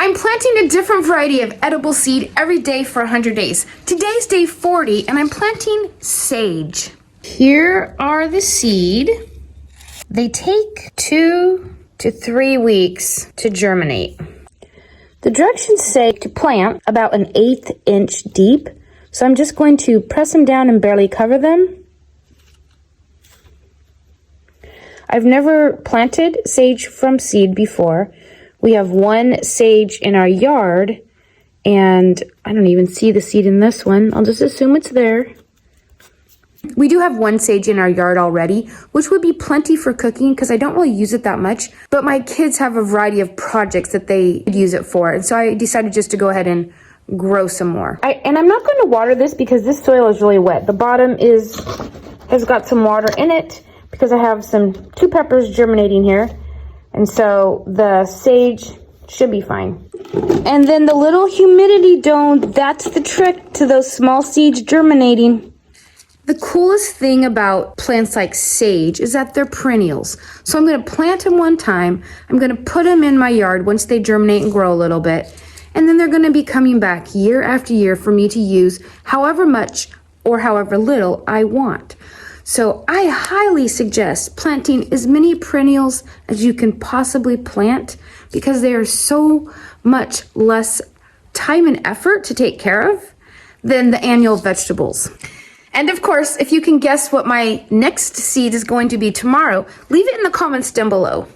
I'm planting a different variety of edible seed every day for 100 days. Today's day 40, and I'm planting sage. Here are the seed. They take 2 to 3 weeks to germinate. The directions say to plant about an 1/8 inch deep. So I'm just going to press them down and barely cover them. I've never planted sage from seed before. We have one sage in our yard, and I don't even see the seed in this one. I'll just assume it's there. We do have one sage in our yard already, which would be plenty for cooking because I don't really use it that much. But my kids have a variety of projects that they use it for, and so I decided just to go ahead and grow some more. And I'm not going to water this because this soil is really wet. The bottom has got some water in it because I have some 2 peppers germinating here. And so the sage should be fine. And then the little humidity dome, that's the trick to those small seeds germinating. The coolest thing about plants like sage is that they're perennials. So I'm going to plant them one time. I'm going to put them in my yard once they germinate and grow a little bit. And then they're going to be coming back year after year for me to use however much or however little I want. So I highly suggest planting as many perennials as you can possibly plant because they are so much less time and effort to take care of than the annual vegetables. And of course, if you can guess what my next seed is going to be tomorrow, leave it in the comments down below.